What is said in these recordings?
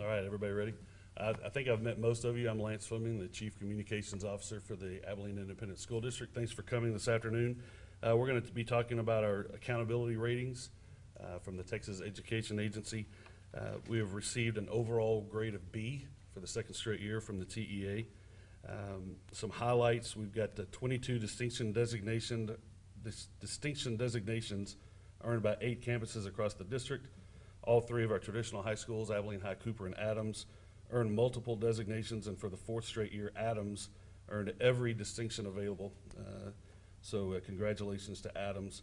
All right, everybody ready? I think I've met most of you. I'm Lance Fleming, the Chief Communications Officer for the Abilene Independent School District. Thanks for coming this afternoon. We're going to be talking about our accountability ratings from the Texas Education Agency. We have received an overall grade of B for the second straight year from the TEA. Some highlights: we've got the 22 distinction designations earned by 8 campuses across the district. All 3 of our traditional high schools, Abilene High, Cooper, and Adams, earned multiple designations, and for the 4th straight year, Adams earned every distinction available. So congratulations to Adams.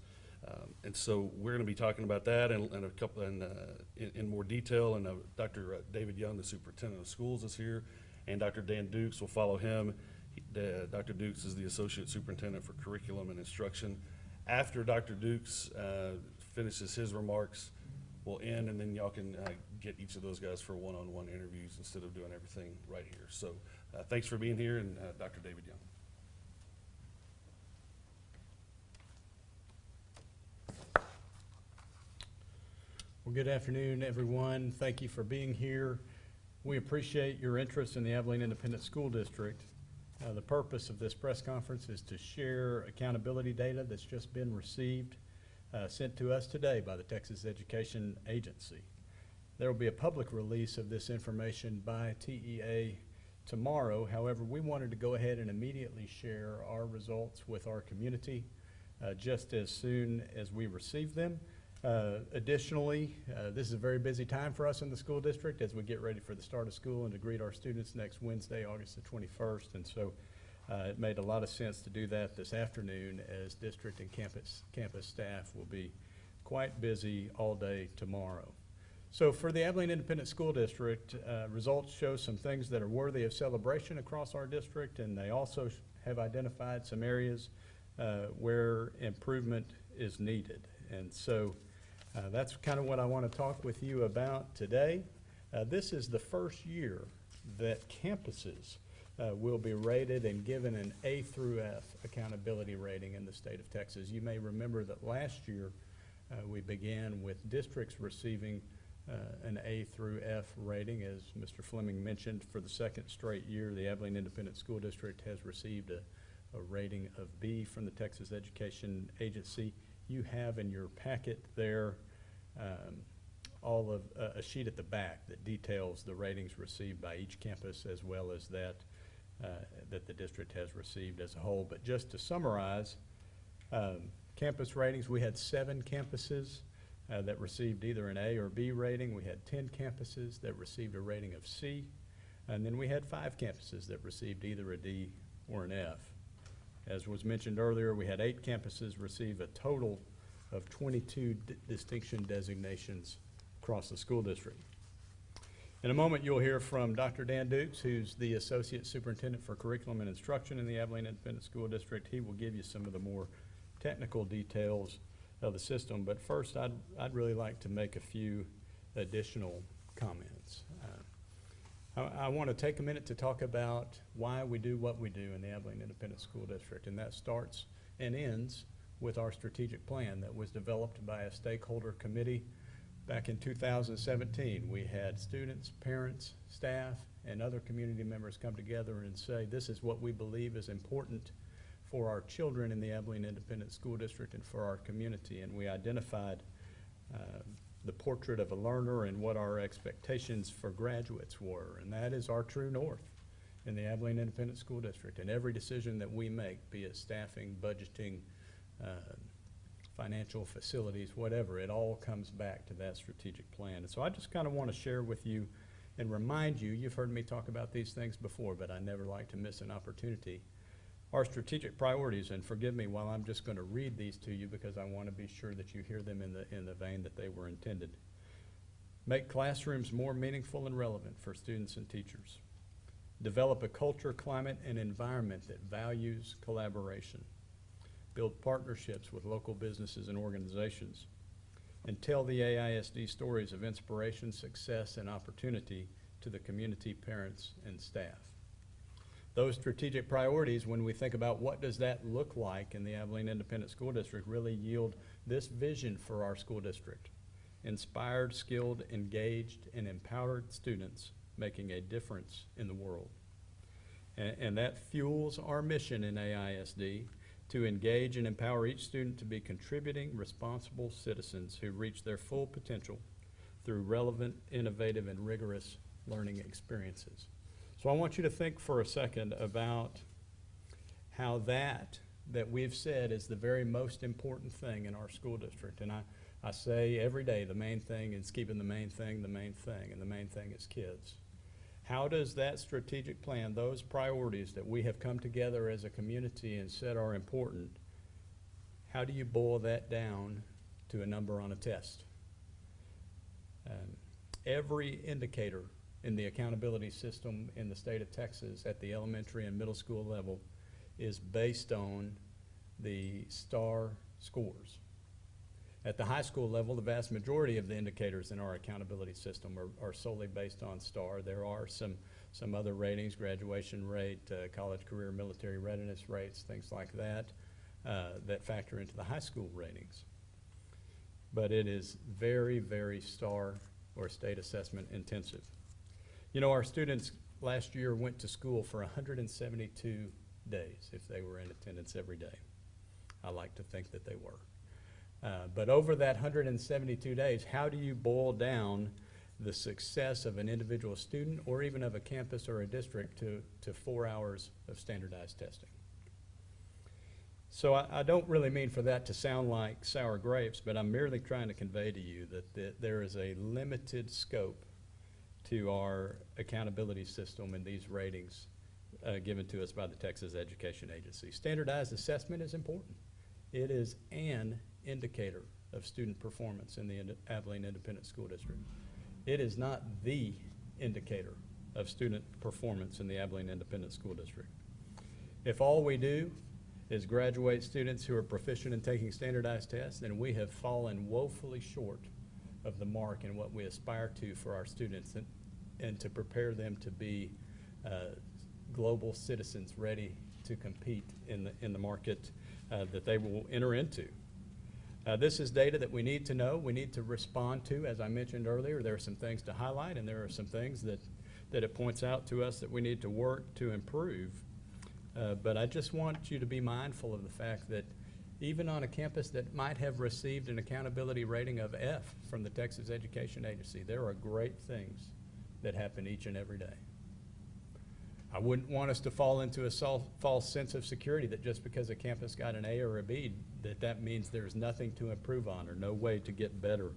And so we're going to be talking about that and a couple in more detail. And Dr. David Young, the superintendent of schools, is here, and Dr. Dan Dukes will follow him. Dr. Dukes is the associate superintendent for curriculum and instruction. After Dr. Dukes finishes his remarks, we'll end, and then y'all can get each of those guys for one-on-one interviews instead of doing everything right here. So thanks for being here, and Dr. David Young. Well, good afternoon, everyone. Thank you for being here. We appreciate your interest in the Abilene Independent School District. The purpose of this press conference is to share accountability data that's just been received, sent to us today by the Texas Education Agency. There will be a public release of this information by TEA tomorrow. However, we wanted to go ahead and immediately share our results with our community just as soon as we receive them. Additionally, this is a very busy time for us in the school district as we get ready for the start of school and to greet our students next Wednesday, August the 21st. And so it made a lot of sense to do that this afternoon, as district and campus staff will be quite busy all day tomorrow. So for the Abilene Independent School District, results show some things that are worthy of celebration across our district, and they also have identified some areas where improvement is needed. And so that's kind of what I want to talk with you about today. This is the first year that campuses will be rated and given an A through F accountability rating in the state of Texas. You may remember that last year we began with districts receiving an A through F rating. As Mr. Fleming mentioned, for the second straight year, the Abilene Independent School District has received a rating of B from the Texas Education Agency. You have in your packet there all of a sheet at the back that details the ratings received by each campus, as well as that the district has received as a whole. But just to summarize, campus ratings, we had 7 campuses that received either an A or B rating. We had 10 campuses that received a rating of C, and then we had 5 campuses that received either a D or an F. As was mentioned earlier, we had 8 campuses receive a total of 22 distinction designations across the school district. In a moment, you'll hear from Dr. Dan Dukes, who's the Associate Superintendent for Curriculum and Instruction in the Abilene Independent School District. He will give you some of the more technical details of the system. But first, I'd really like to make a few additional comments. I want to take a minute to talk about why we do what we do in the Abilene Independent School District, and that starts and ends with our strategic plan that was developed by a stakeholder committee back in 2017. We had students, parents, staff, and other community members come together and say, this is what we believe is important for our children in the Abilene Independent School District and for our community. And we identified the portrait of a learner and what our expectations for graduates were. And that is our true north in the Abilene Independent School District. And every decision that we make, be it staffing, budgeting, financial facilities, whatever, it all comes back to that strategic plan. And so I just kind of want to share with you and remind you, you've heard me talk about these things before, but I never like to miss an opportunity. Our strategic priorities, and forgive me while I'm just going to read these to you because I want to be sure that you hear them in the vein that they were intended. Make classrooms more meaningful and relevant for students and teachers. Develop a culture, climate, and environment that values collaboration. Build partnerships with local businesses and organizations. And tell the AISD stories of inspiration, success, and opportunity to the community, parents, and staff. Those strategic priorities, when we think about what does that look like in the Abilene Independent School District, really yield this vision for our school district. inspired, skilled, engaged, and empowered students making a difference in the world. And that fuels our mission in AISD to engage and empower each student to be contributing, responsible citizens who reach their full potential through relevant, innovative, and rigorous learning experiences. So I want you to think for a second about how that we've said is the very most important thing in our school district. And I say every day the main thing is keeping the main thing, and the main thing is kids. How does that strategic plan, those priorities that we have come together as a community and said are important, how do you boil that down to a number on a test? Every indicator in the accountability system in the state of Texas at the elementary and middle school level is based on the STAR scores. At the high school level, the vast majority of the indicators in our accountability system are solely based on STAR. There are some other ratings, graduation rate, college, career, military readiness rates, things like that, that factor into the high school ratings. But it is very, very STAR or state assessment intensive. You know, our students last year went to school for 172 days if they were in attendance every day. I like to think that they were. But over that 172 days, how do you boil down the success of an individual student or even of a campus or a district to 4 hours of standardized testing? So I don't really mean for that to sound like sour grapes, but I'm merely trying to convey to you that there is a limited scope to our accountability system and these ratings given to us by the Texas Education Agency. Standardized assessment is important. It is an indicator of student performance in the Abilene Independent School District. It is not the indicator of student performance in the Abilene Independent School District. If all we do is graduate students who are proficient in taking standardized tests, then we have fallen woefully short of the mark in what we aspire to for our students and to prepare them to be global citizens ready to compete in the market that they will enter into. This is data that we need to know, we need to respond to. As I mentioned earlier, there are some things to highlight and there are some things that it points out to us that we need to work to improve. But I just want you to be mindful of the fact that even on a campus that might have received an accountability rating of F from the Texas Education Agency, there are great things that happen each and every day. I wouldn't want us to fall into a false sense of security that just because a campus got an A or a B, that means there's nothing to improve on or no way to get better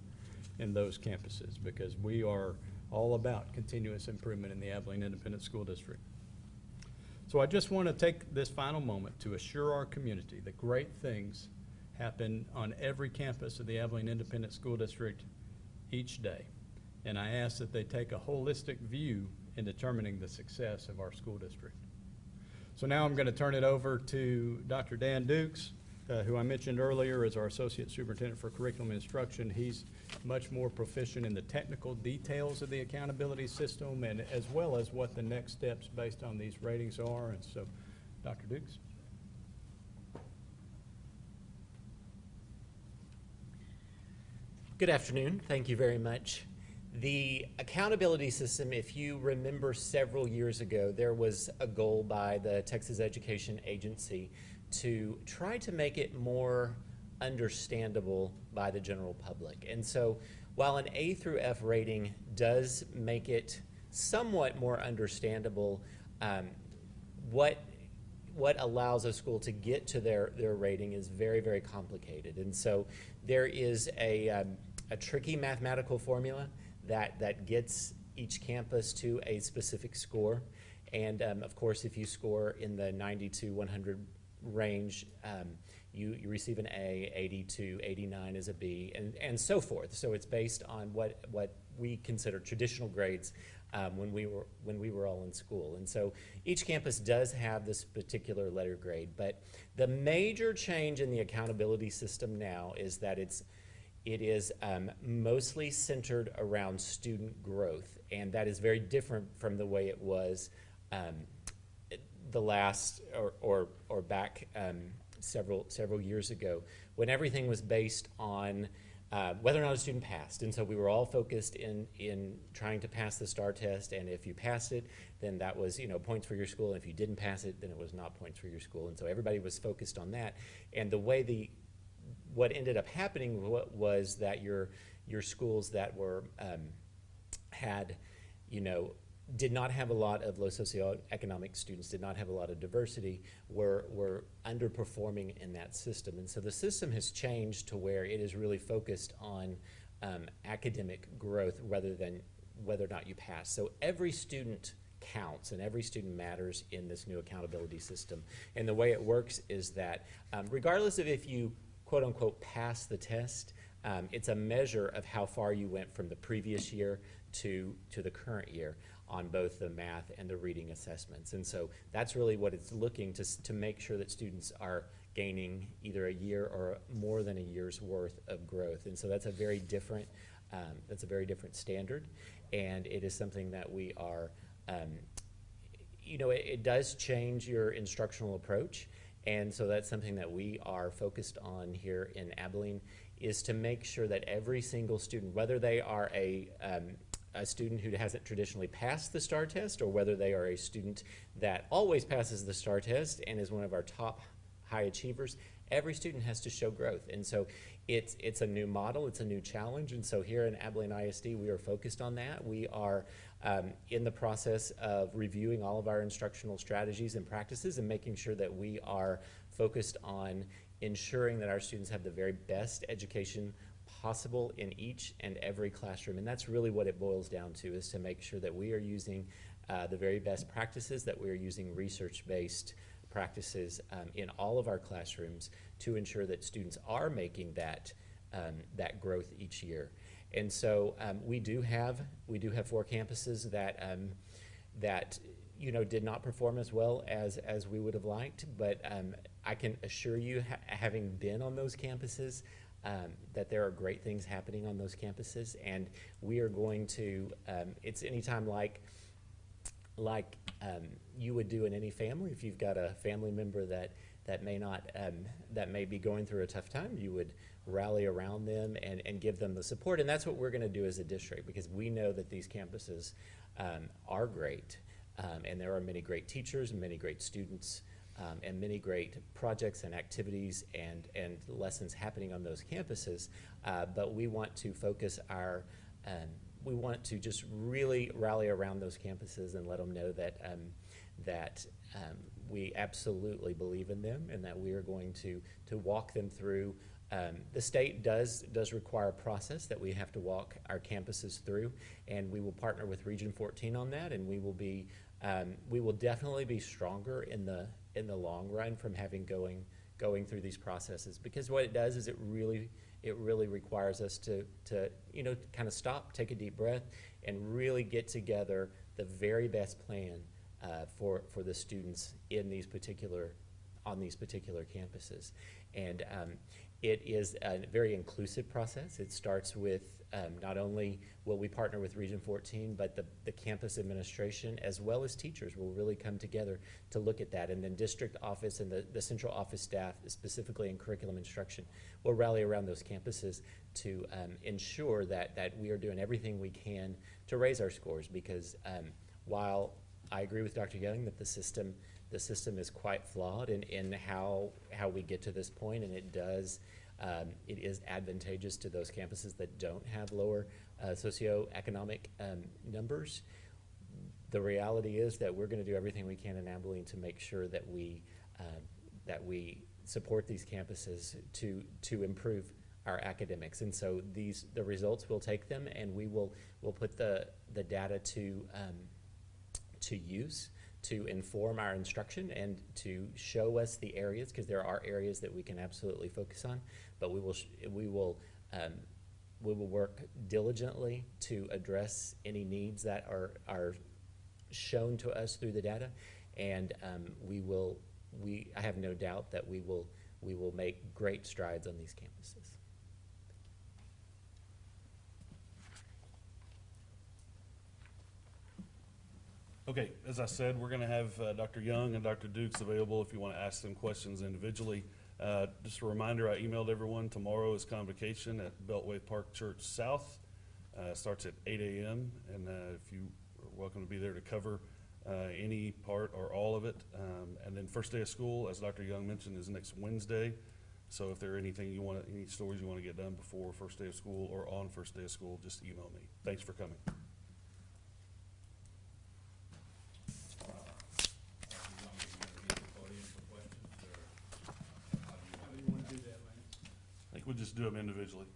in those campuses, because we are all about continuous improvement in the Abilene Independent School District. So I just want to take this final moment to assure our community that great things happen on every campus of the Abilene Independent School District each day. And I ask that they take a holistic view in determining the success of our school district. So now I'm going to turn it over to Dr. Dan Dukes, who I mentioned earlier is our Associate Superintendent for Curriculum and Instruction. He's much more proficient in the technical details of the accountability system and as well as what the next steps based on these ratings are. And so, Dr. Dukes. Good afternoon. Thank you very much. The accountability system, if you remember several years ago, there was a goal by the Texas Education Agency to try to make it more understandable by the general public. And so while an A through F rating does make it somewhat more understandable, what allows a school to get to their rating is very, very complicated. And so there is a tricky mathematical formula that gets each campus to a specific score. And of course, if you score in the 90 to 100 range, you receive an A, 80 to 89 is a B, and so forth. So it's based on what we consider traditional grades when we were all in school. And so each campus does have this particular letter grade, but the major change in the accountability system now is that it is mostly centered around student growth, and that is very different from the way it was the last or back several years ago, when everything was based on whether or not a student passed. And so we were all focused in trying to pass the STAR test, and if you passed it, then that was, you know, points for your school, and if you didn't pass it, then it was not points for your school. And so everybody was focused on that. And the way what ended up happening was that your schools that were, had, you know, did not have a lot of low socioeconomic students, did not have a lot of diversity, were underperforming in that system. And so the system has changed to where it is really focused on academic growth rather than whether or not you pass. So every student counts and every student matters in this new accountability system. And the way it works is that regardless of if you quote unquote pass the test, it's a measure of how far you went from the previous year to the current year on both the math and the reading assessments. And so that's really what it's looking to make sure that students are gaining either a year or more than a year's worth of growth. And so that's a very different standard, and it is something that we are, you know, it does change your instructional approach. And so that's something that we are focused on here in Abilene, is to make sure that every single student, whether they are a student who hasn't traditionally passed the STAR test, or whether they are a student that always passes the STAR test and is one of our top high achievers, every student has to show growth. And so it's a new model, it's a new challenge. And so here in Abilene ISD, we are focused on that. We are in the process of reviewing all of our instructional strategies and practices and making sure that we are focused on ensuring that our students have the very best education possible in each and every classroom. And that's really what it boils down to, is to make sure that we are using the very best practices, that we are using research-based practices in all of our classrooms to ensure that students are making that growth each year. And so we do have 4 campuses that you know, did not perform as well as we would have liked, but I can assure you, having been on those campuses, that there are great things happening on those campuses. And we are going to, it's anytime like you would do in any family. If you've got a family member that may be going through a tough time, you would rally around them and give them the support. And that's what we're going to do as a district, because we know that these campuses are great, and there are many great teachers and many great students, and many great projects and activities and lessons happening on those campuses. But we want to focus we want to just really rally around those campuses and let them know that we absolutely believe in them, and that we are going to walk them through. The state does require a process that we have to walk our campuses through, and we will partner with Region 14 on that, and we will definitely be stronger in the long run from having going through these processes, because what it does is it really requires us to you know, kind of stop, take a deep breath, and really get together the very best plan for the students on these particular campuses. And it is a very inclusive process. It starts with not only will we partner with Region 14, but the campus administration as well as teachers will really come together to look at that. And then district office and the central office staff, specifically in curriculum instruction, will rally around those campuses to ensure that we are doing everything we can to raise our scores. Because while I agree with Dr. Young that the system is quite flawed in how we get to this point, and it is advantageous to those campuses that don't have lower socioeconomic numbers. The reality is that we're going to do everything we can in Abilene to make sure that we support these campuses to improve our academics. And so the results, will take them, and we'll put the data to use to inform our instruction and to show us the areas, because there are areas that we can absolutely focus on. But we will work diligently to address any needs that are shown to us through the data, and I have no doubt that we will make great strides on these campuses. Okay, as I said, we're going to have Dr. Young and Dr. Dukes available if you want to ask them questions individually. Just a reminder, I emailed everyone, tomorrow is convocation at Beltway Park Church South. Starts at 8 a.m. and if you are welcome to be there to cover any part or all of it. And then first day of school, as Dr. Young mentioned, is next Wednesday. So if there are any stories you want to get done before first day of school or on first day of school, just email me. Thanks for coming. How do you want to do that, Lance? I think we'll just do them individually.